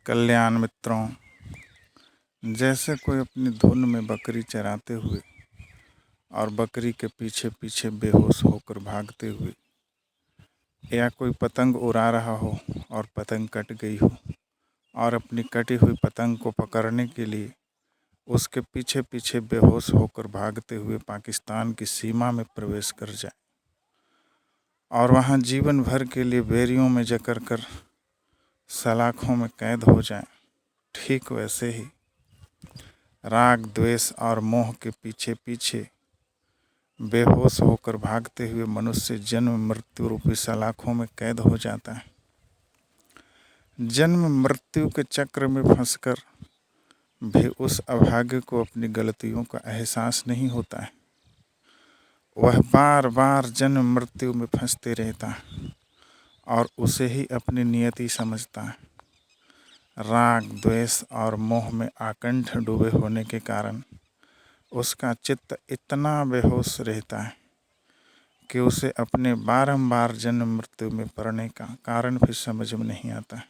कल्याण मित्रों, जैसे कोई अपनी धुन में बकरी चराते हुए और बकरी के पीछे पीछे बेहोश होकर भागते हुए, या कोई पतंग उड़ा रहा हो और पतंग कट गई हो और अपनी कटी हुई पतंग को पकड़ने के लिए उसके पीछे पीछे बेहोश होकर भागते हुए पाकिस्तान की सीमा में प्रवेश कर जाए और वहाँ जीवन भर के लिए बेरियों में जकड़ कर सलाखों में कैद हो जाए। ठीक वैसे ही राग, द्वेष और मोह के पीछे पीछे बेहोश होकर भागते हुए मनुष्य जन्म मृत्यु रूपी सलाखों में कैद हो जाता है। जन्म मृत्यु के चक्र में फंसकर भी उस अभागे को अपनी गलतियों का एहसास नहीं होता है। वह बार बार जन्म मृत्यु में फंसते रहता है और उसे ही अपनी नियति समझता है। राग, द्वेष और मोह में आकंठ डूबे होने के कारण उसका चित्त इतना बेहोश रहता है कि उसे अपने बारंबार जन्म मृत्यु में पड़ने का कारण भी समझ में नहीं आता।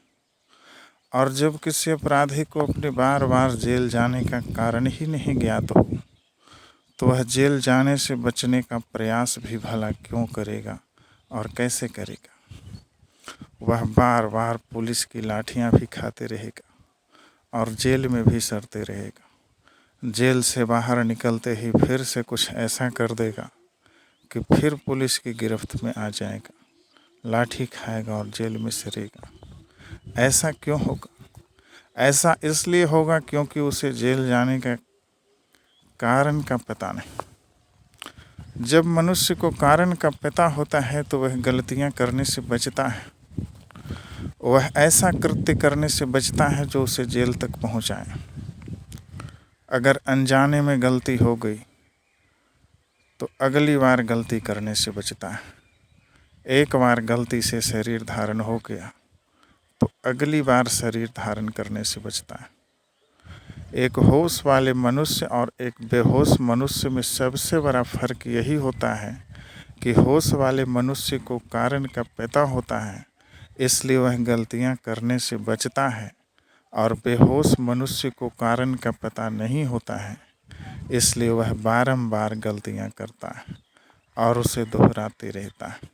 और जब किसी अपराधी को अपने बार बार जेल जाने का कारण ही नहीं ज्ञात हो, तो वह जेल जाने से बचने का प्रयास भी भला क्यों करेगा और कैसे करेगा। वह बार बार पुलिस की लाठियां भी खाते रहेगा और जेल में भी सड़ते रहेगा। जेल से बाहर निकलते ही फिर से कुछ ऐसा कर देगा कि फिर पुलिस की गिरफ्त में आ जाएगा, लाठी खाएगा और जेल में सड़ेगा। ऐसा क्यों होगा? ऐसा इसलिए होगा क्योंकि उसे जेल जाने का कारण का पता नहीं। जब मनुष्य को कारण का पता होता है तो वह गलतियां करने से बचता है। वह ऐसा कृत्य करने से बचता है जो उसे जेल तक पहुंचाए। अगर अनजाने में गलती हो गई तो अगली बार गलती करने से बचता है। एक बार गलती से शरीर धारण हो गया तो अगली बार शरीर धारण करने से बचता है। एक होश वाले मनुष्य और एक बेहोश मनुष्य में सबसे बड़ा फर्क यही होता है कि होश वाले मनुष्य को कारण का पता होता है, इसलिए वह गलतियां करने से बचता है, और बेहोश मनुष्य को कारण का पता नहीं होता है, इसलिए वह बारंबार गलतियां करता है और उसे दोहराते रहता है।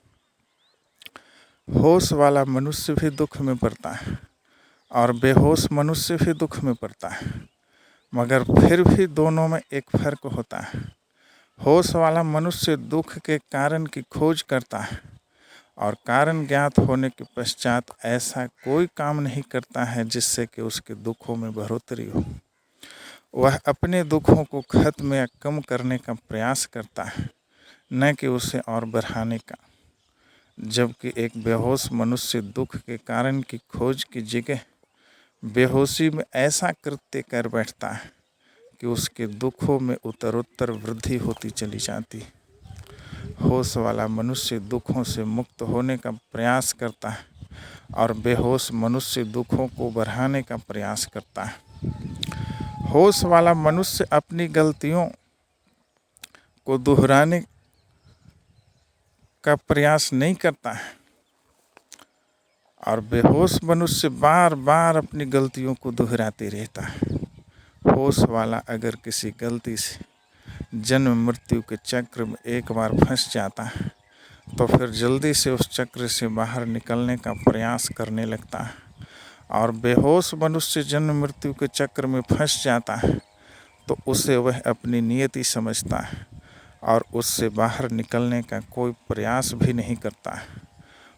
होश वाला मनुष्य भी दुख में पड़ता है और बेहोश मनुष्य भी दुख में पड़ता है, मगर फिर भी दोनों में एक फर्क होता है। होश वाला मनुष्य दुख के कारण की खोज करता है और कारण ज्ञात होने के पश्चात ऐसा कोई काम नहीं करता है जिससे कि उसके दुखों में बढ़ोतरी हो। वह अपने दुखों को खत्म या कम करने का प्रयास करता है, न कि उसे और बढ़ाने का। जबकि एक बेहोश मनुष्य दुख के कारण की खोज की जगह बेहोशी में ऐसा कृत्य कर बैठता है कि उसके दुखों में उत्तरोत्तर वृद्धि होती चली जाती है। होश वाला मनुष्य दुखों से मुक्त होने का प्रयास करता है और बेहोश मनुष्य दुखों को बढ़ाने का प्रयास करता है। होश वाला मनुष्य अपनी गलतियों को दोहराने का प्रयास नहीं करता है और बेहोश मनुष्य बार बार अपनी गलतियों को दोहराते रहता है। होश वाला अगर किसी गलती से जन्म मृत्यु के चक्र में एक बार फंस जाता है तो फिर जल्दी से उस चक्र से बाहर निकलने का प्रयास करने लगता है, और बेहोश मनुष्य जन्म मृत्यु के चक्र में फंस जाता है तो उसे वह अपनी नियति समझता है और उससे बाहर निकलने का कोई प्रयास भी नहीं करता है।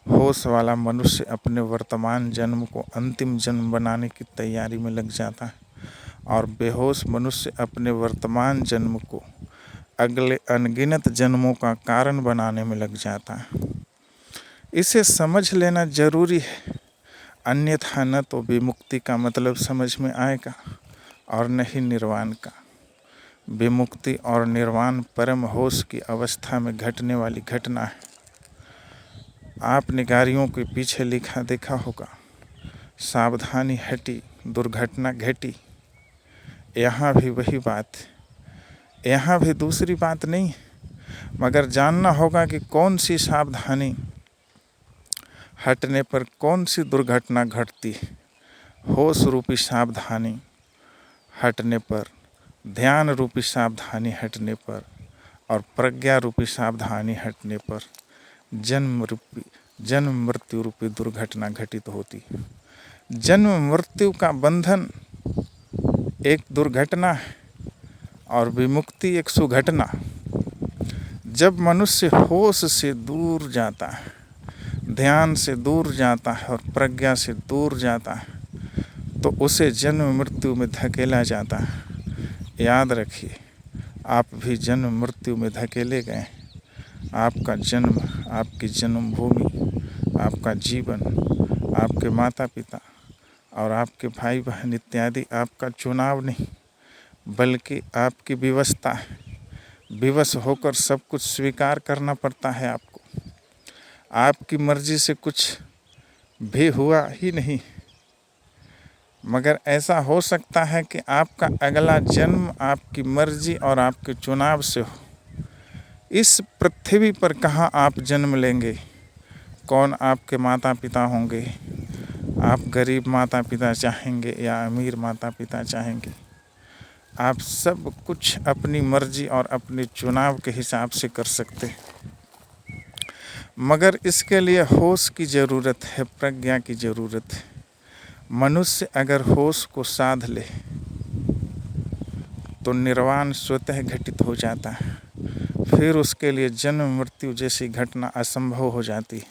होश वाला मनुष्य अपने वर्तमान जन्म को अंतिम जन्म बनाने की तैयारी में लग जाता है और बेहोश मनुष्य अपने वर्तमान जन्म को अगले अनगिनत जन्मों का कारण बनाने में लग जाता है। इसे समझ लेना जरूरी है, अन्यथा न तो विमुक्ति का मतलब समझ में आएगा और न ही निर्वाण का। विमुक्ति और निर्वाण परम होश की अवस्था में घटने वाली घटना है। आपने गाड़ियों के पीछे लिखा देखा होगा, सावधानी हटी दुर्घटना घटी। यहाँ भी वही बात है, यहाँ भी दूसरी बात नहीं, मगर जानना होगा कि कौन सी सावधानी हटने पर कौन सी दुर्घटना घटती है होश रूपी सावधानी हटने पर, ध्यान रूपी सावधानी हटने पर और प्रज्ञा रूपी सावधानी हटने पर जन्म मृत्यु रूपी दुर्घटना घटित होती। जन्म मृत्यु का बंधन एक दुर्घटना है और विमुक्ति एक सुघटना। जब मनुष्य होश से दूर जाता है, ध्यान से दूर जाता है और प्रज्ञा से दूर जाता है तो उसे जन्म मृत्यु में धकेला जाता है। याद रखिए, आप भी जन्म मृत्यु में धकेले गए। आपका जन्म, आपकी जन्मभूमि, आपका जीवन, आपके माता पिता और आपके भाई बहन इत्यादि आपका चुनाव नहीं, बल्कि आपकी विवशता है। विवश होकर सब कुछ स्वीकार करना पड़ता है आपको। आपकी मर्जी से कुछ भी हुआ ही नहीं, मगर ऐसा हो सकता है कि आपका अगला जन्म आपकी मर्जी और आपके चुनाव से हो। इस पृथ्वी पर कहाँ आप जन्म लेंगे, कौन आपके माता पिता होंगे, आप गरीब माता पिता चाहेंगे या अमीर माता पिता चाहेंगे, आप सब कुछ अपनी मर्जी और अपने चुनाव के हिसाब से कर सकते हैं। मगर इसके लिए होश की ज़रूरत है, प्रज्ञा की ज़रूरत है। मनुष्य अगर होश को साध ले तो निर्वाण स्वतः घटित हो जाता है। फिर उसके लिए जन्म मृत्यु जैसी घटना असंभव हो जाती है।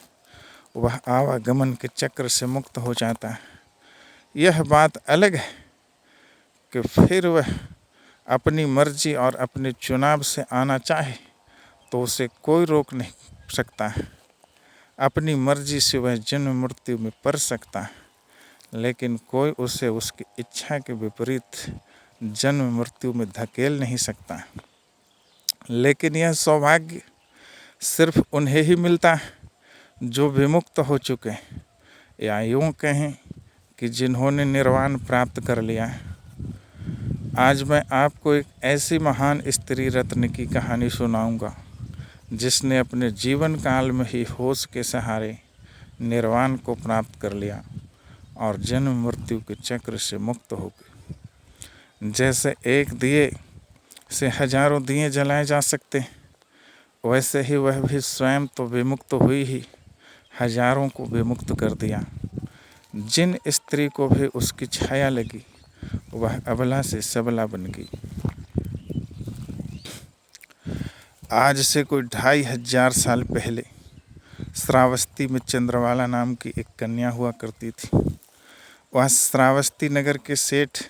वह आवागमन के चक्र से मुक्त हो जाता है। यह बात अलग है कि फिर वह अपनी मर्जी और अपने चुनाव से आना चाहे तो उसे कोई रोक नहीं सकता है। अपनी मर्जी से वह जन्म मृत्यु में पड़ सकता है, लेकिन कोई उसे उसकी इच्छा के विपरीत जन्म मृत्यु में धकेल नहीं सकता। लेकिन यह सौभाग्य सिर्फ उन्हें ही मिलता है जो विमुक्त हो चुके हैं, या यूँ कहें कि जिन्होंने निर्वाण प्राप्त कर लिया है। आज मैं आपको एक ऐसी महान स्त्री रत्न की कहानी सुनाऊंगा जिसने अपने जीवन काल में ही होश के सहारे निर्वाण को प्राप्त कर लिया और जन्म मृत्यु के चक्र से मुक्त हो गए। जैसे एक दिए से हजारों दिए जलाए जा सकते हैं, वैसे ही वह भी स्वयं तो विमुक्त हुई ही हजारों को विमुक्त कर दिया। जिन स्त्री को भी उसकी छाया लगी वह अबला से सबला बन गई। आज से कोई 2500 साल पहले श्रावस्ती में चंद्रवाला नाम की एक कन्या हुआ करती थी। वह श्रावस्ती नगर के सेठ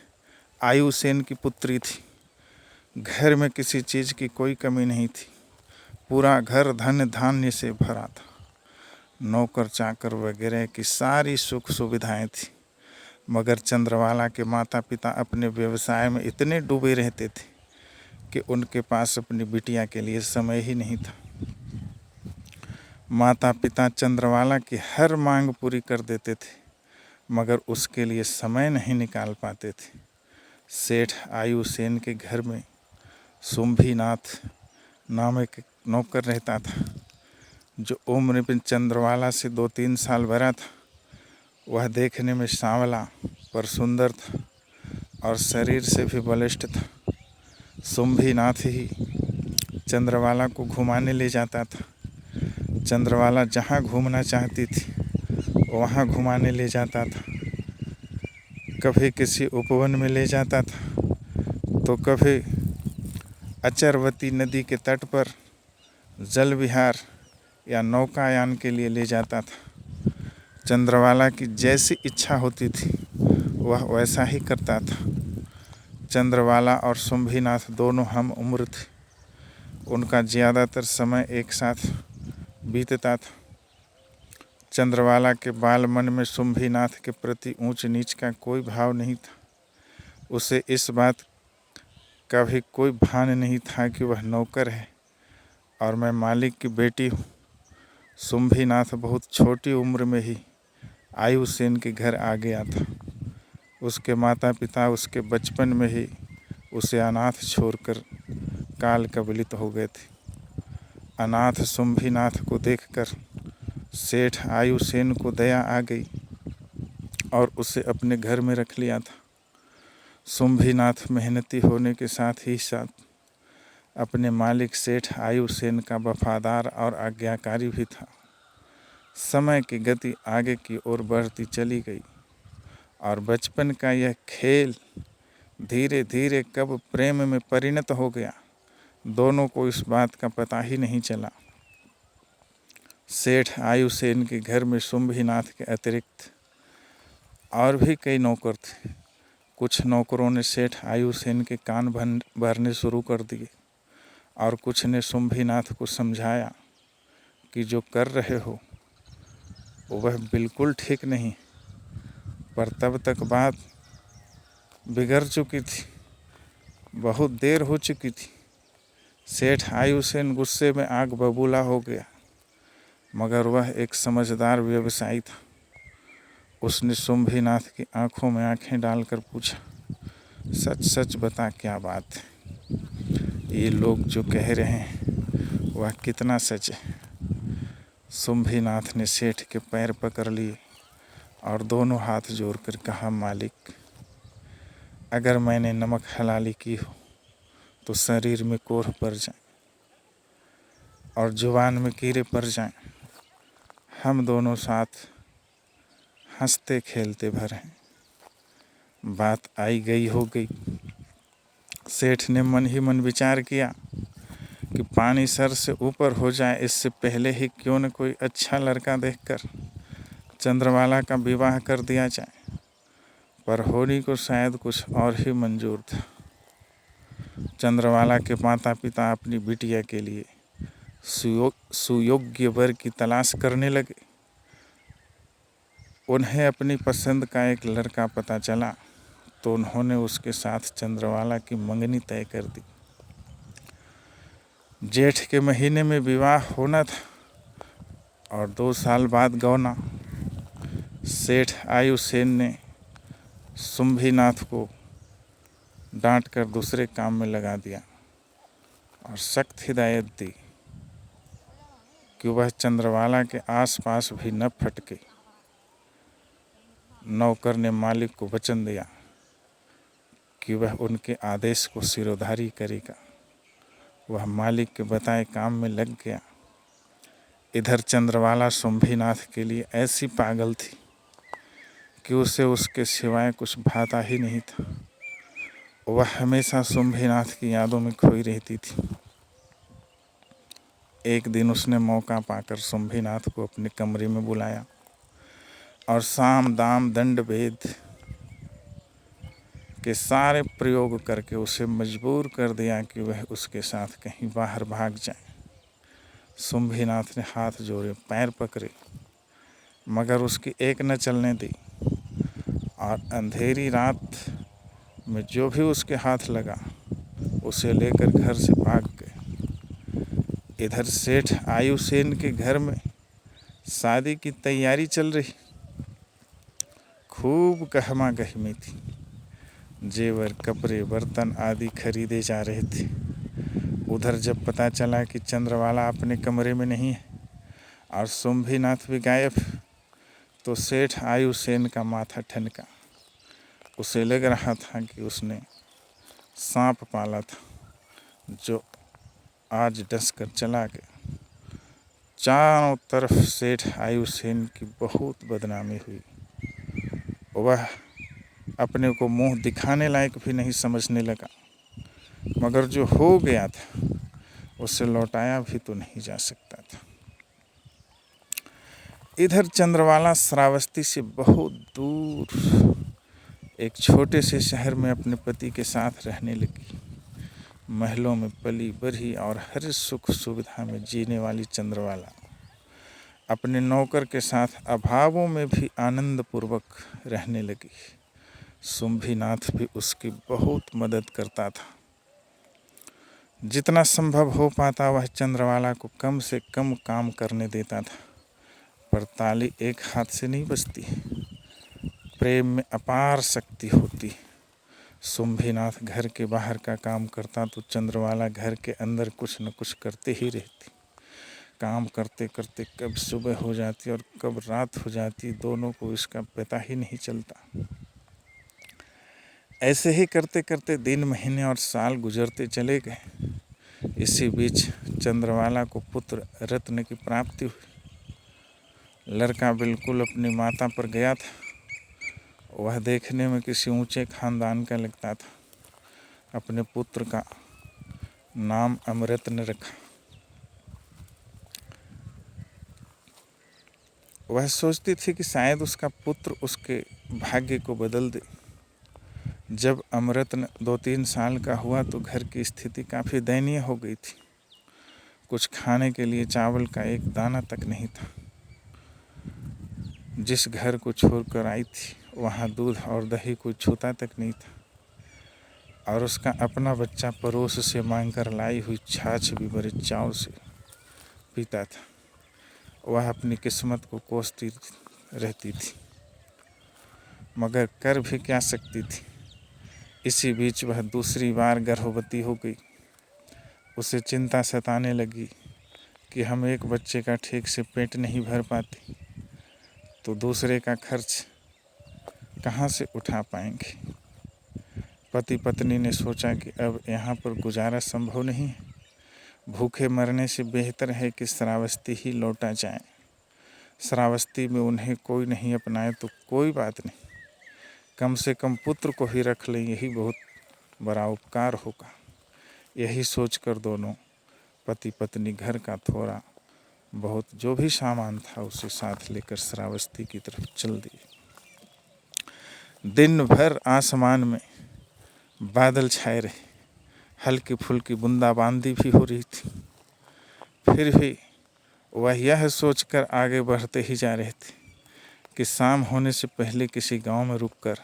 आयुसेन की पुत्री थी। घर में किसी चीज़ की कोई कमी नहीं थी। पूरा घर धन धान्य से भरा था। नौकर चाकर वगैरह की सारी सुख सुविधाएं थी। मगर चंद्रवाला के माता पिता अपने व्यवसाय में इतने डूबे रहते थे कि उनके पास अपनी बिटिया के लिए समय ही नहीं था। माता पिता चंद्रवाला की हर मांग पूरी कर देते थे, मगर उसके लिए समय नहीं निकाल पाते थे। सेठ आयुसेन के घर में शुंभीनाथ नाम एक नौकर रहता था, जो उम्र में चंद्रवाला से 2-3 साल बड़ा था। वह देखने में सांवला पर सुंदर था और शरीर से भी बलिष्ठ था। शुंभीनाथ ही चंद्रवाला को घुमाने ले जाता था। चंद्रवाला जहाँ घूमना चाहती थी वहाँ घुमाने ले जाता था। कभी किसी उपवन में ले जाता था तो कभी अचरवती नदी के तट पर जल विहार या नौकायान के लिए ले जाता था। चंद्रवाला की जैसी इच्छा होती थी वह वैसा ही करता था। चंद्रवाला और शुंभीनाथ दोनों हम उम्र थे। उनका ज़्यादातर समय एक साथ बीतता था। चंद्रवाला के बाल मन में शुंभीनाथ के प्रति ऊंच नीच का कोई भाव नहीं था। उसे इस बात का भी कोई भान नहीं था कि वह नौकर है और मैं मालिक की बेटी हूँ। शुंभीनाथ बहुत छोटी उम्र में ही आयुसेन के घर आ गया था। उसके माता पिता उसके बचपन में ही उसे अनाथ छोड़कर काल कवलित हो गए थे। अनाथ शुंभीनाथ को देखकर सेठ आयुसेन को दया आ गई और उसे अपने घर में रख लिया था। शुंभीनाथ मेहनती होने के साथ ही साथ अपने मालिक सेठ आयुसेन का वफादार और आज्ञाकारी भी था। समय की गति आगे की ओर बढ़ती चली गई और बचपन का यह खेल धीरे धीरे कब प्रेम में परिणत हो गया, दोनों को इस बात का पता ही नहीं चला। सेठ आयुसेन के घर में शुंभीनाथ के अतिरिक्त और भी कई नौकर थे। कुछ नौकरों ने सेठ आयुसेन के कान भरने शुरू कर दिए और कुछ ने शुंभीनाथ को समझाया कि जो कर रहे हो वह बिल्कुल ठीक नहीं, पर तब तक बात बिगड़ चुकी थी, बहुत देर हो चुकी थी। सेठ आयुसेन गुस्से में आग बबूला हो गया, मगर वह एक समझदार व्यवसायी था। उसने शुंभीनाथ की आंखों में आंखें डालकर पूछा, सच सच बता, क्या बात है? ये लोग जो कह रहे हैं वह कितना सच है? शुंभीनाथ ने सेठ के पैर पकड़ लिए और दोनों हाथ जोड़कर कहा, मालिक, अगर मैंने नमक हलाली की हो तो शरीर में कोढ़ पड़ जाए और जुबान में कीड़े पड़ जाएं। हम दोनों साथ हंसते खेलते भर हैं। बात आई गई हो गई। सेठ ने मन ही मन विचार किया कि पानी सर से ऊपर हो जाए, इससे पहले ही क्यों न कोई अच्छा लड़का देखकर चंद्रवाला का विवाह कर दिया जाए। पर होनी को शायद कुछ और ही मंजूर था। चंद्रवाला के माता पिता अपनी बिटिया के लिए सुयोग्य वर की तलाश करने लगे। उन्हें अपनी पसंद का एक लड़का पता चला तो उन्होंने उसके साथ चंद्रवाला की मंगनी तय कर दी। जेठ के महीने में विवाह होना था और 2 साल बाद गौना। सेठ आयुसेन ने शुंभीनाथ को डांट कर दूसरे काम में लगा दिया और सख्त हिदायत दी कि वह चंद्रवाला के आसपास भी न फटके। नौकर ने मालिक को वचन दिया कि वह उनके आदेश को सिरोधारी करेगा। वह मालिक के बताए काम में लग गया। इधर चंद्रवाला शुंभीनाथ के लिए ऐसी पागल थी कि उसे उसके सिवाय कुछ भाता ही नहीं था। वह हमेशा शुंभीनाथ की यादों में खोई रहती थी। एक दिन उसने मौका पाकर शुंभीनाथ को अपने कमरे में बुलाया और साम दाम दंड भेद के सारे प्रयोग करके उसे मजबूर कर दिया कि वह उसके साथ कहीं बाहर भाग जाए। शुंभीनाथ ने हाथ जोड़े, पैर पकड़े, मगर उसकी एक न चलने दी और अंधेरी रात में जो भी उसके हाथ लगा उसे लेकर घर से भाग गए। इधर सेठ आयुसेन के घर में शादी की तैयारी चल रही। खूब गहमा गहमी थी। जेवर, कपड़े, बर्तन आदि खरीदे जा रहे थे। उधर जब पता चला कि चंद्रवाला अपने कमरे में नहीं है और शुंभीनाथ भी गायब, तो सेठ आयुसेन का माथा ठनका। उसे लग रहा था कि उसने सांप पाला था जो आज डस कर चला गया। चारों तरफ सेठ आयुसेन की बहुत बदनामी हुई। वह अपने को मुंह दिखाने लायक भी नहीं समझने लगा, मगर जो हो गया था उसे लौटाया भी तो नहीं जा सकता था। इधर चंद्रवाला श्रावस्ती से बहुत दूर एक छोटे से शहर में अपने पति के साथ रहने लगी। महलों में पली बढ़ी और हर सुख सुविधा में जीने वाली चंद्रवाला अपने नौकर के साथ अभावों में भी आनंद पूर्वक रहने लगी। शुंभीनाथ भी उसकी बहुत मदद करता था। जितना संभव हो पाता वह चंद्रवाला को कम से कम काम करने देता था, पर ताली एक हाथ से नहीं बजती। प्रेम में अपार शक्ति होती। शुंभीनाथ घर के बाहर का काम करता तो चंद्रवाला घर के अंदर कुछ न कुछ करते ही रहती। काम करते करते कब सुबह हो जाती और कब रात हो जाती, दोनों को इसका पता ही नहीं चलता। ऐसे ही करते करते दिन, महीने और साल गुजरते चले गए। इसी बीच चंद्रवाला को पुत्र रत्न की प्राप्ति हुई। लड़का बिल्कुल अपनी माता पर गया था। वह देखने में किसी ऊंचे खानदान का लगता था। अपने पुत्र का नाम अमृतन रखा। वह सोचती थी कि शायद उसका पुत्र उसके भाग्य को बदल दे। जब अमृतन 2-3 साल का हुआ तो घर की स्थिति काफ़ी दयनीय हो गई थी। कुछ खाने के लिए चावल का एक दाना तक नहीं था। जिस घर को छोड़कर आई थी वहाँ दूध और दही कोई छूता तक नहीं था, और उसका अपना बच्चा पड़ोस से मांग कर लाई हुई छाछ भी बड़े चाव से पीता था। वह अपनी किस्मत को कोसती रहती थी, मगर कर भी क्या सकती थी। इसी बीच वह दूसरी बार गर्भवती हो गई। उसे चिंता सताने लगी कि हम एक बच्चे का ठीक से पेट नहीं भर पाते तो दूसरे का खर्च कहाँ से उठा पाएंगे। पति पत्नी ने सोचा कि अब यहाँ पर गुजारा संभव नहीं है। भूखे मरने से बेहतर है कि श्रावस्ती ही लौटा जाए। श्रावस्ती में उन्हें कोई नहीं अपनाए तो कोई बात नहीं, कम से कम पुत्र को ही रख लें, यही बहुत बड़ा उपकार होगा। यही सोचकर दोनों पति पत्नी घर का थोड़ा बहुत जो भी सामान था उसे साथ लेकर श्रावस्ती की तरफ चल दिए। दिन भर आसमान में बादल छाए रहे, हल्की फुल्की बूंदाबांदी भी हो रही थी। फिर भी वह यह सोचकर आगे बढ़ते ही जा रहे थे कि शाम होने से पहले किसी गांव में रुककर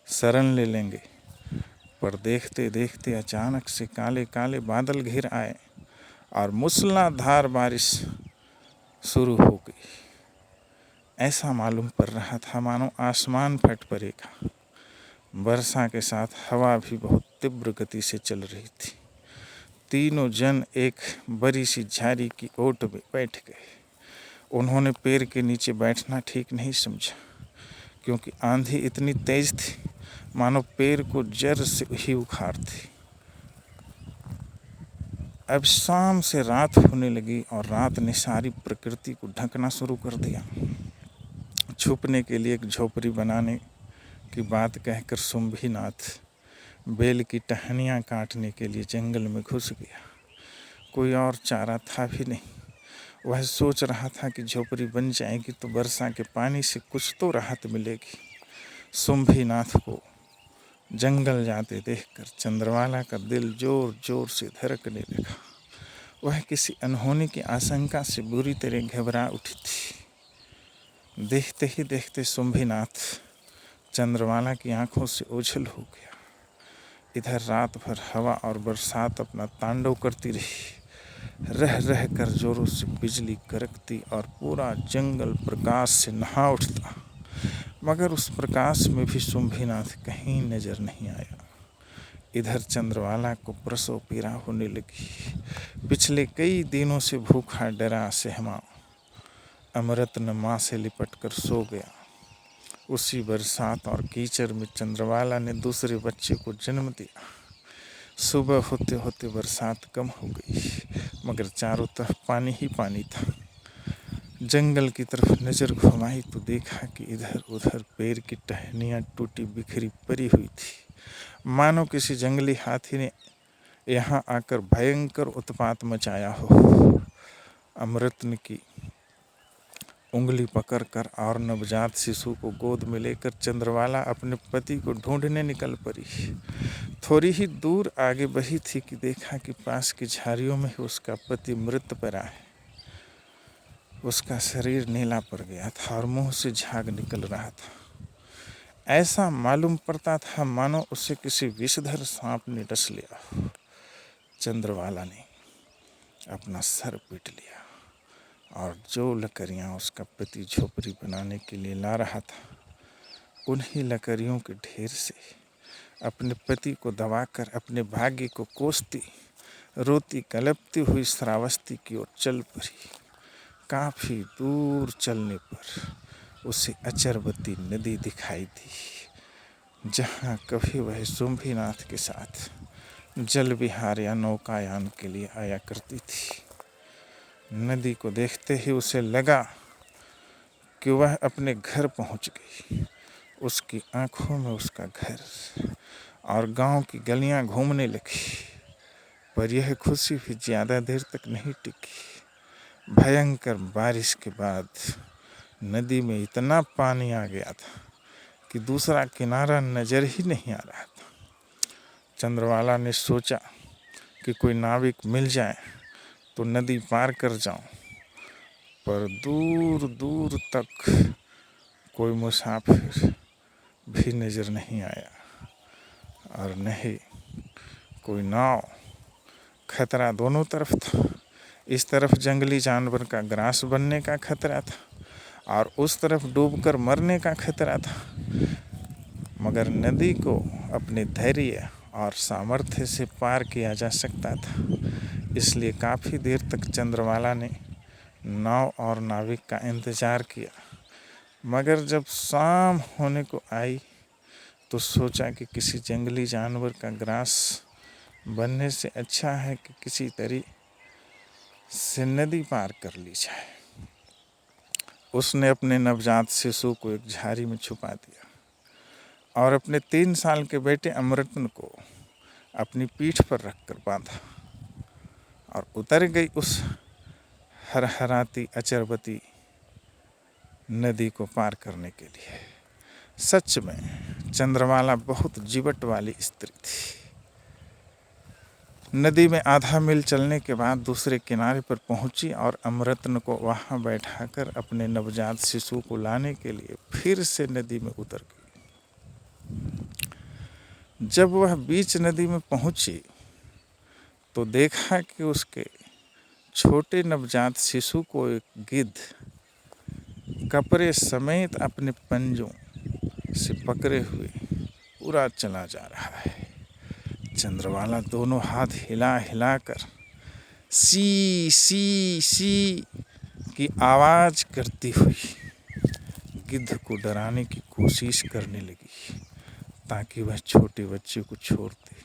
शरण ले लेंगे। पर देखते देखते अचानक से काले काले बादल घिर आए और मूसलाधार बारिश शुरू हो गई। ऐसा मालूम पड़ रहा था मानो आसमान फट पड़ेगा। वर्षा के साथ हवा भी बहुत तीव्र गति से चल रही थी। तीनों जन एक बड़ी सी झाड़ी की ओट में बैठ गए। उन्होंने पेड़ के नीचे बैठना ठीक नहीं समझा, क्योंकि आंधी इतनी तेज थी मानो पेड़ को जड़ से ही उखाड़ती। अब शाम से रात होने लगी और रात ने सारी प्रकृति को ढकना शुरू कर दिया। छुपने के लिए एक झोपड़ी बनाने की बात कहकर शुंभीनाथ बेल की टहनियाँ काटने के लिए जंगल में घुस गया। कोई और चारा था भी नहीं। वह सोच रहा था कि झोपड़ी बन जाएगी तो वर्षा के पानी से कुछ तो राहत मिलेगी। शुंभीनाथ को जंगल जाते देखकर चंद्रवाला का दिल जोर जोर से धड़कने लगा। वह किसी अनहोनी की आशंका से बुरी तरह घबरा उठी थी। देखते ही देखते शुंभीनाथ चंद्रवाला की आंखों से ओझल हो गया। इधर रात भर हवा और बरसात अपना तांडव करती रही। रह रह कर जोरों से बिजली कड़कती और पूरा जंगल प्रकाश से नहा उठता, मगर उस प्रकाश में भी शुंभीनाथ कहीं नजर नहीं आया। इधर चंद्रवाला को प्रसव पीड़ा होने लगी। पिछले कई दिनों से भूखा डरा सहमा अमृतन माँ से लिपट कर सो गया। उसी बरसात और कीचड़ में चंद्रवाला ने दूसरे बच्चे को जन्म दिया। सुबह होते होते बरसात कम हो गई, मगर चारों तरफ पानी ही पानी था। जंगल की तरफ नज़र घुमाई तो देखा कि इधर उधर पेड़ की टहनियाँ टूटी बिखरी पड़ी हुई थी, मानो किसी जंगली हाथी ने यहाँ आकर भयंकर उत्पात मचाया हो। अमृतन की उंगली पकड़कर और नवजात शिशु को गोद में लेकर चंद्रवाला अपने पति को ढूंढने निकल पड़ी। थोड़ी ही दूर आगे बढ़ी थी कि देखा कि पास की झाड़ियों में उसका पति मृत पड़ा है। उसका शरीर नीला पड़ गया था और मुंह से झाग निकल रहा था। ऐसा मालूम पड़ता था मानो उसे किसी विषधर सांप ने डस लिया। चंद्रवाला ने अपना सर पीट लिया और जो लकड़ियाँ उसका पति झोपड़ी बनाने के लिए ला रहा था, उन्हीं लकड़ियों के ढेर से अपने पति को दबाकर अपने भाग्य को कोसती रोती कलपती हुई श्रावस्ती की ओर चल पड़ी। काफ़ी दूर चलने पर उसे अचरबती नदी दिखाई दी, जहाँ कभी वह शुंभीनाथ के साथ जल विहार या नौकायान के लिए आया करती थी। नदी को देखते ही उसे लगा कि वह अपने घर पहुंच गई। उसकी आंखों में उसका घर और गांव की गलियां घूमने लगी। पर यह खुशी भी ज़्यादा देर तक नहीं टिकी। भयंकर बारिश के बाद नदी में इतना पानी आ गया था कि दूसरा किनारा नज़र ही नहीं आ रहा था। चंद्रवाला ने सोचा कि कोई नाविक मिल जाए तो नदी पार कर जाऊं, पर दूर दूर तक कोई मुसाफिर भी नज़र नहीं आया और न ही कोई नाव। खतरा दोनों तरफ था। इस तरफ जंगली जानवर का ग्रास बनने का खतरा था और उस तरफ डूबकर मरने का खतरा था। मगर नदी को अपने धैर्य और सामर्थ्य से पार किया जा सकता था। इसलिए काफ़ी देर तक चंद्रवाला ने नाव और नाविक का इंतज़ार किया। मगर जब शाम होने को आई तो सोचा कि किसी जंगली जानवर का ग्रास बनने से अच्छा है कि किसी तरीके से नदी पार कर ली जाए। उसने अपने नवजात शिशु को एक झाड़ी में छुपा दिया और अपने 3 साल के बेटे अमृतन को अपनी पीठ पर रखकर बांधा और उतर गई उस हरहराती अचरबती नदी को पार करने के लिए। सच में चंद्रमाला बहुत जीवट वाली स्त्री थी। नदी में आधा मील चलने के बाद दूसरे किनारे पर पहुंची और अमृतन को वहां बैठाकर अपने नवजात शिशु को लाने के लिए फिर से नदी में उतर गई। जब वह बीच नदी में पहुंची तो देखा कि उसके छोटे नवजात शिशु को एक गिद्ध कपड़े समेत अपने पंजों से पकड़े हुए पूरा चला जा रहा है। चंद्रवाला दोनों हाथ हिला हिलाकर सी सी सी की आवाज़ करती हुई गिद्ध को डराने की कोशिश करने लगी ताकि वह छोटे बच्चे को छोड़ दे।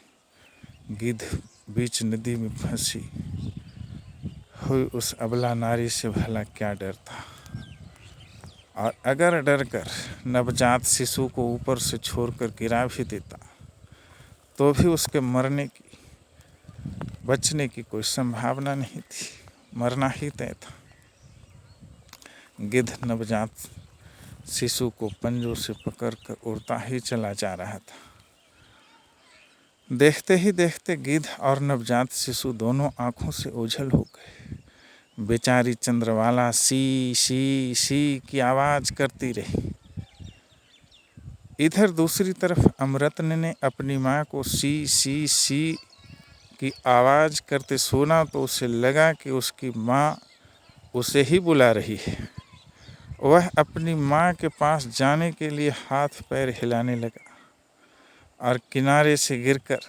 गिद्ध बीच नदी में फंसी हुई उस अबला नारी से भला क्या डर था, और अगर डरकर नवजात शिशु को ऊपर से छोड़कर गिरा भी देता तो भी उसके बचने की कोई संभावना नहीं थी। मरना ही तय था। गिद्ध नवजात शिशु को पंजों से पकड़कर उड़ता ही चला जा रहा था। देखते ही देखते गिद्ध और नवजात शिशु दोनों आंखों से ओझल हो गए। बेचारी चंद्रवाला सी सी सी की आवाज़ करती रही। इधर दूसरी तरफ अमृतन ने अपनी माँ को सी सी सी की आवाज़ करते सुना तो उसे लगा कि उसकी माँ उसे ही बुला रही है। वह अपनी माँ के पास जाने के लिए हाथ पैर हिलाने लगा और किनारे से गिरकर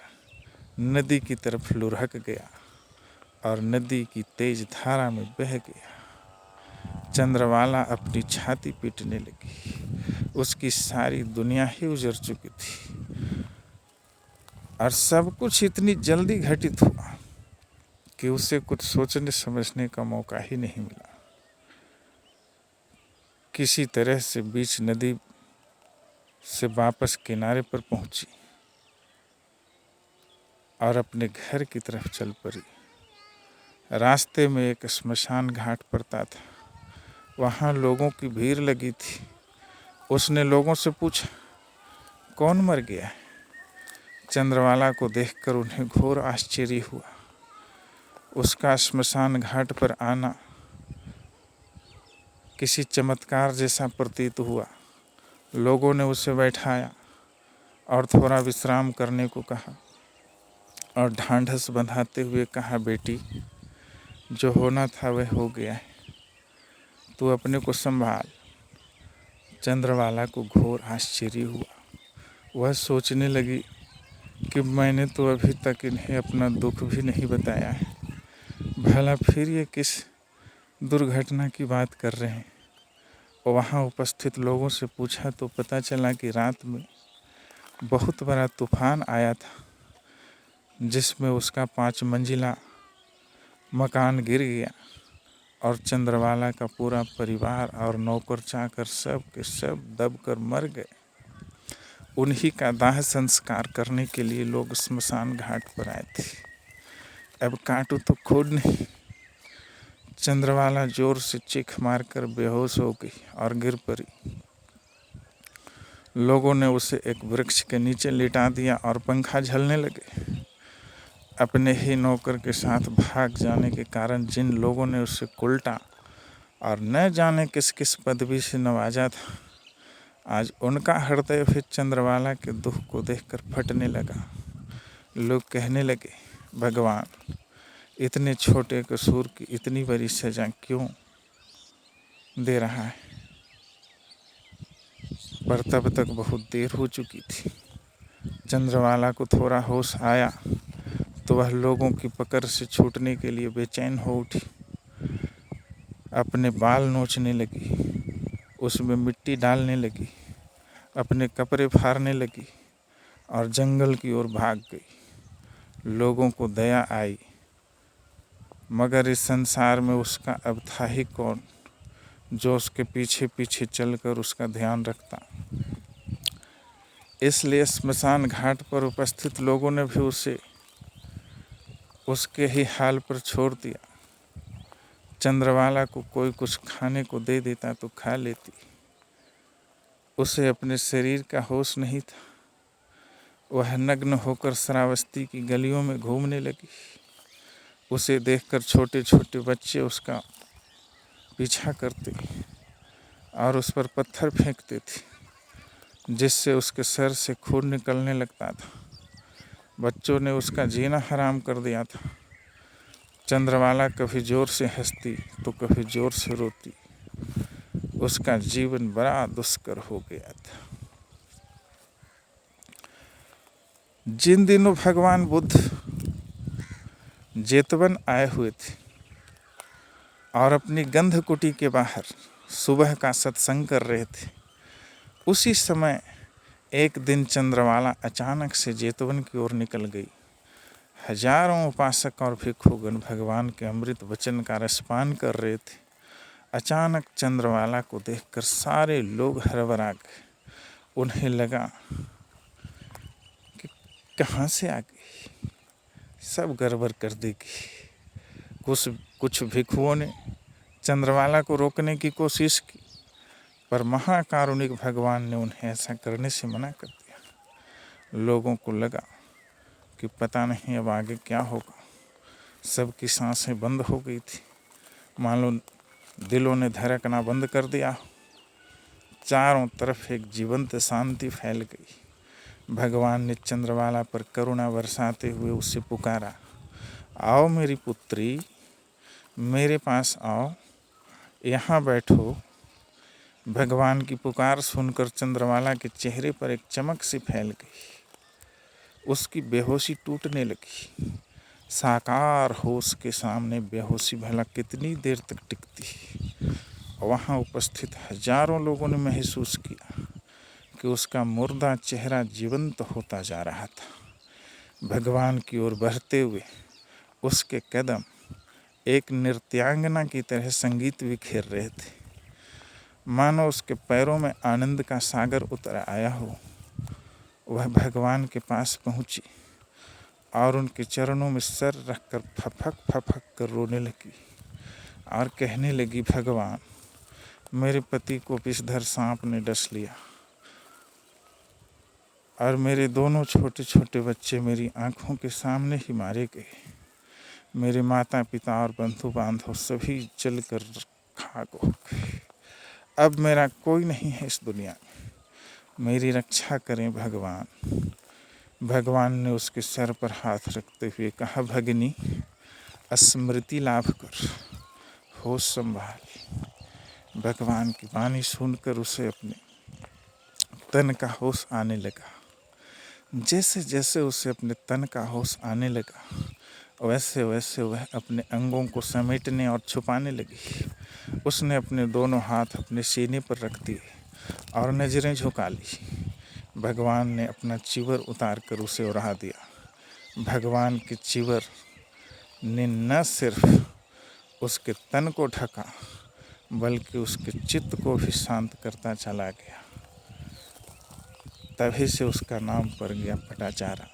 नदी की तरफ लुढ़क गया और नदी की तेज धारा में बह गया। चंद्रवाला अपनी छाती पीटने लगी। उसकी सारी दुनिया ही उजड़ चुकी थी और सब कुछ इतनी जल्दी घटित हुआ कि उसे कुछ सोचने समझने का मौका ही नहीं मिला। किसी तरह से बीच नदी से वापस किनारे पर पहुंची और अपने घर की तरफ चल पड़ी। रास्ते में एक स्मशान घाट पड़ता था। वहाँ लोगों की भीड़ लगी थी। उसने लोगों से पूछा, कौन मर गया है? चंद्रवाला को देखकर उन्हें घोर आश्चर्य हुआ। उसका स्मशान घाट पर आना किसी चमत्कार जैसा प्रतीत हुआ। लोगों ने उसे बैठाया और थोड़ा विश्राम करने को कहा और ढांढस बंधाते हुए कहा, बेटी, जो होना था वह हो गया है, तू अपने को संभाल। चंद्रवाला को घोर आश्चर्य हुआ। वह सोचने लगी कि मैंने तो अभी तक इन्हें अपना दुख भी नहीं बताया है। भला फिर ये किस दुर्घटना की बात कर रहे हैं। वहाँ उपस्थित लोगों से पूछा तो पता चला कि रात में बहुत बड़ा तूफान आया था, जिसमें उसका 5 मंजिला मकान गिर गया और चंद्रवाला का पूरा परिवार और नौकर चाकर सब के सब दबकर मर गए। उन्हीं का दाह संस्कार करने के लिए लोग स्मशान घाट पर आए थे। अब काटू तो खुद नहीं। चंद्रवाला जोर से चीख मारकर बेहोश हो गई और गिर पड़ी। लोगों ने उसे एक वृक्ष के नीचे लिटा दिया और पंखा झलने लगे। अपने ही नौकर के साथ भाग जाने के कारण जिन लोगों ने उसे कुल्टा और न जाने किस किस पदवी से नवाजा था, आज उनका हृदय भी चंद्रवाला के दुख को देखकर फटने लगा। लोग कहने लगे, भगवान इतने छोटे कसूर की इतनी बड़ी सजा क्यों दे रहा है। पर तब तक बहुत देर हो चुकी थी। चंद्रवाला को थोड़ा होश आया तो वह लोगों की पकड़ से छूटने के लिए बेचैन हो उठी। अपने बाल नोचने लगी, उसमें मिट्टी डालने लगी, अपने कपड़े फाड़ने लगी और जंगल की ओर भाग गई। लोगों को दया आई, मगर इस संसार में उसका अब था ही कौन जो उसके पीछे पीछे चलकर उसका ध्यान रखता। इसलिए स्मशान घाट पर उपस्थित लोगों ने भी उसे उसके ही हाल पर छोड़ दिया। चंद्रवाला को कोई कुछ खाने को दे देता तो खा लेती। उसे अपने शरीर का होश नहीं था। वह नग्न होकर श्रावस्ती की गलियों में घूमने लगी। उसे देखकर छोटे छोटे बच्चे उसका पीछा करते और उस पर पत्थर फेंकते थे, जिससे उसके सर से खून निकलने लगता था। बच्चों ने उसका जीना हराम कर दिया था। चंद्रवाला कभी जोर से हंसती तो कभी जोर से रोती। उसका जीवन बड़ा दुष्कर हो गया था। जिन दिनों भगवान बुद्ध जेतवन आए हुए थे और अपनी गंधकुटी के बाहर सुबह का सत्संग कर रहे थे, उसी समय एक दिन चंद्रवाला अचानक से जेतवन की ओर निकल गई। हजारों उपासक और भिक्षुगण भगवान के अमृत वचन का रसपान कर रहे थे। अचानक चंद्रवाला को देखकर सारे लोग हड़बड़ा गए। उन्हें लगा कि कहाँ से आ गई, सब गड़बड़ कर देगी। कुछ भिक्षुओं ने चंद्रवाला को रोकने की कोशिश की, पर महाकारुणिक भगवान ने उन्हें ऐसा करने से मना कर दिया। लोगों को लगा कि पता नहीं अब आगे क्या होगा। सबकी सांसें बंद हो गई थी, मानो दिलों ने धड़कना बंद कर दिया। चारों तरफ एक जीवंत शांति फैल गई। भगवान ने चंद्रवाला पर करुणा बरसाते हुए उसे पुकारा, आओ मेरी पुत्री, मेरे पास आओ, यहाँ बैठो। भगवान की पुकार सुनकर चंद्रवाला के चेहरे पर एक चमक सी फैल गई। उसकी बेहोशी टूटने लगी। साकार होश के सामने बेहोशी भला कितनी देर तक टिकती। वहाँ उपस्थित हजारों लोगों ने महसूस किया कि उसका मुर्दा चेहरा जीवंत होता जा रहा था। भगवान की ओर बढ़ते हुए उसके कदम एक नृत्यांगना की तरह संगीत बिखेर रहे थे, मानो उसके पैरों में आनंद का सागर उतर आया हो। वह भगवान के पास पहुंची और उनके चरणों में सर रखकर फपक फपक कर रोने लगी और कहने लगी, भगवान, मेरे पति को विषधर सांप ने डस लिया और मेरे दोनों छोटे छोटे बच्चे मेरी आंखों के सामने ही मारे गए। मेरे माता पिता और बंधु बांधव सभी जलकर खाक हो गए। अब मेरा कोई नहीं है इस दुनिया में, मेरी रक्षा करें भगवान। भगवान ने उसके सर पर हाथ रखते हुए कहा, भगिनी, स्मृति लाभ कर, होश संभाल। भगवान की वाणी सुनकर उसे अपने तन का होश आने लगा। जैसे जैसे उसे अपने तन का होश आने लगा, वैसे वैसे वह अपने अंगों को समेटने और छुपाने लगी। उसने अपने दोनों हाथ अपने सीने पर रख दिए और नजरें झुका ली। भगवान ने अपना चिवर उतार कर उसे उड़ा दिया। भगवान के चिवर ने न सिर्फ उसके तन को ढका बल्कि उसके चित्त को भी शांत करता चला गया। तभी से उसका नाम पड़ गया पटाचारा।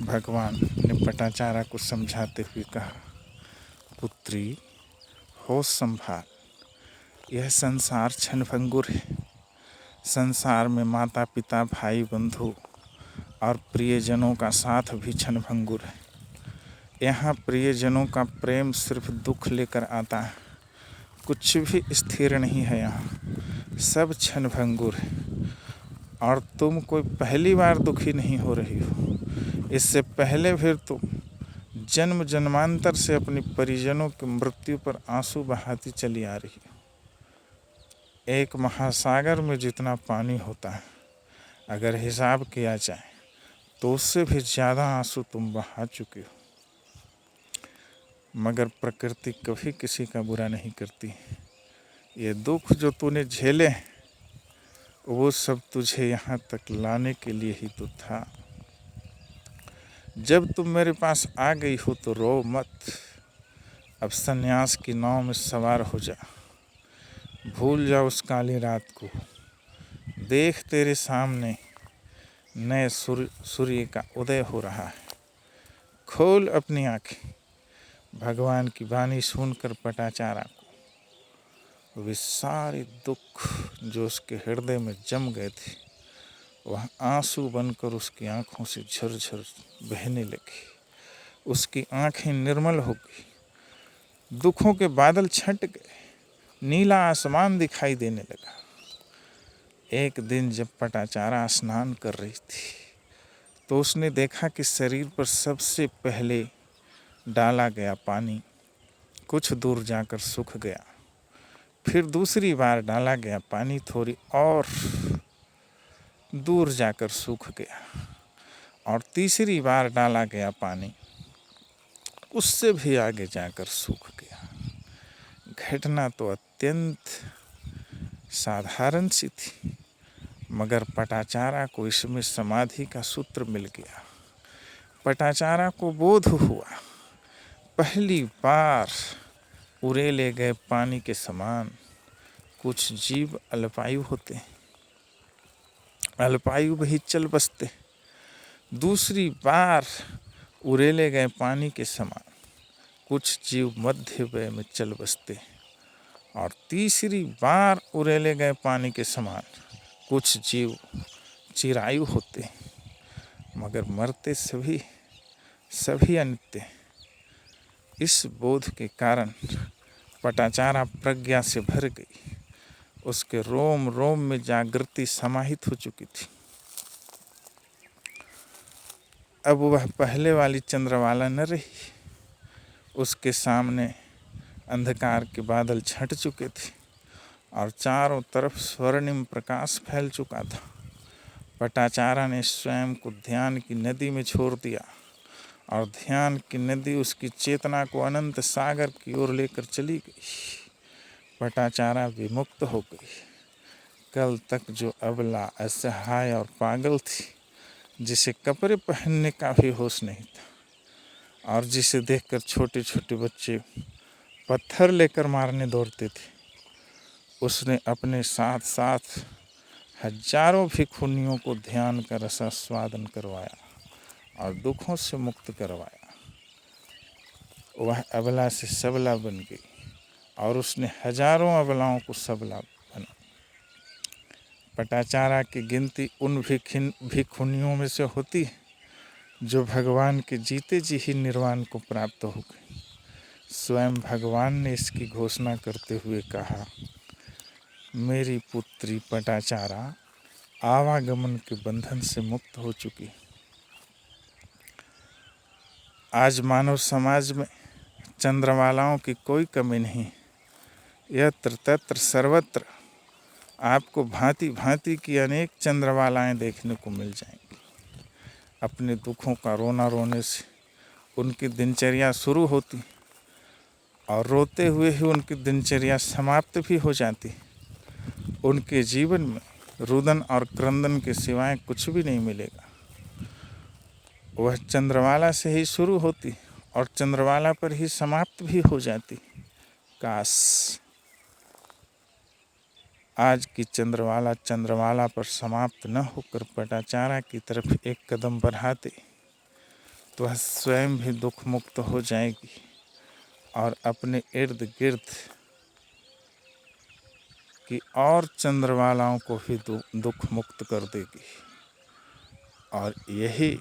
भगवान ने पटाचारा को समझाते हुए कहा, पुत्री होश संभाल, यह संसार क्षणभंगुर है। संसार में माता पिता भाई बंधु और प्रियजनों का साथ भी क्षणभंगुर है। यहाँ प्रियजनों का प्रेम सिर्फ दुख लेकर आता है। कुछ भी स्थिर नहीं है, यहाँ सब क्षणभंगुर है। और तुम कोई पहली बार दुखी नहीं हो रही हो। इससे पहले फिर तुम जन्म जन्मांतर से अपनी परिजनों की मृत्यु पर आंसू बहाती चली आ रही हो। एक महासागर में जितना पानी होता है, अगर हिसाब किया जाए तो उससे भी ज़्यादा आंसू तुम बहा चुके हो। मगर प्रकृति कभी किसी का बुरा नहीं करती। ये दुख जो तूने झेले वो सब तुझे यहाँ तक लाने के लिए ही तो था। जब तुम मेरे पास आ गई हो तो रो मत। अब सन्यास की नाव में सवार हो जा। भूल जा उस काली रात को। देख तेरे सामने नए सूर्य का उदय हो रहा है। खोल अपनी आंखें। भगवान की वाणी सुनकर पटाचारा को वे सारे दुख जो उसके हृदय में जम गए थे वह आंसू बनकर उसकी आंखों से झरझर बहने लगे। उसकी आंखें निर्मल हो गई। दुखों के बादल छंट गए। नीला आसमान दिखाई देने लगा। एक दिन जब पटाचारा स्नान कर रही थी तो उसने देखा कि शरीर पर सबसे पहले डाला गया पानी कुछ दूर जाकर सूख गया। फिर दूसरी बार डाला गया पानी थोड़ी और दूर जाकर सूख गया और तीसरी बार डाला गया पानी उससे भी आगे जाकर सूख गया। घटना तो अत्यंत साधारण सी थी, मगर पटाचारा को इसमें समाधि का सूत्र मिल गया। पटाचारा को बोध हुआ, पहली बार उड़ेले गए पानी के समान कुछ जीव अल्पायु होते हैं, अल्पायु भी चल बसते। दूसरी बार उड़ेले गए पानी के समान कुछ जीव मध्य व्यय में चल बसते और तीसरी बार उड़ेले गए पानी के समान कुछ जीव चिरायु होते, मगर मरते सभी अनित्य। इस बोध के कारण पटाचारा प्रज्ञा से भर गई। उसके रोम रोम में जागृति समाहित हो चुकी थी। अब वह पहले वाली चंद्रवाला न रही। उसके सामने अंधकार के बादल छंट चुके थे और चारों तरफ स्वर्णिम प्रकाश फैल चुका था। पटाचारा ने स्वयं को ध्यान की नदी में छोड़ दिया और ध्यान की नदी उसकी चेतना को अनंत सागर की ओर लेकर चली गई। पटाचारा विमुक्त हो गई। कल तक जो अबला, असहाय और पागल थी, जिसे कपड़े पहनने का भी होश नहीं था और जिसे देखकर छोटे छोटे बच्चे पत्थर लेकर मारने दौड़ते थे, उसने अपने साथ साथ हजारों भिखुनियों को ध्यान का रसास्वादन करवाया और दुखों से मुक्त करवाया। वह अबला से सबला बन गई और उसने हजारों अबलाओं को सबला बना। पटाचारा की गिनती उन भिखुनियों में से होती है जो भगवान के जीते जी ही निर्वाण को प्राप्त हो गए। स्वयं भगवान ने इसकी घोषणा करते हुए कहा, मेरी पुत्री पटाचारा आवागमन के बंधन से मुक्त हो चुकी। आज मानव समाज में चंद्रमालाओं की कोई कमी नहीं। यत्र तत्र सर्वत्र आपको भांति भांति की अनेक चंद्रमालाएं देखने को मिल जाएंगी। अपने दुखों का रोना रोने से उनकी दिनचर्या शुरू होती और रोते हुए ही उनकी दिनचर्या समाप्त भी हो जाती। उनके जीवन में रुदन और क्रंदन के सिवाय कुछ भी नहीं मिलेगा। वह चंद्रवाला से ही शुरू होती और चंद्रवाला पर ही समाप्त भी हो जाती। काश आज की चंद्रवाला पर समाप्त न होकर पटाचारा की तरफ एक कदम बढ़ाते तो वह स्वयं भी दुख मुक्त हो जाएगी और अपने इर्द गिर्द की और चंद्रवालाओं को भी दुख मुक्त कर देगी। और यही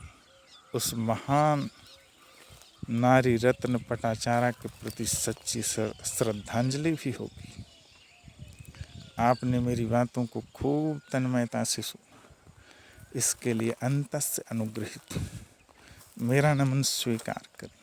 उस महान नारी रत्न पटाचारा के प्रति सच्ची श्रद्धांजलि भी होगी। आपने मेरी बातों को खूब तन्मयता से सुना, इसके लिए अंतस से अनुग्रहित हूँ। मेरा नमन स्वीकार करें।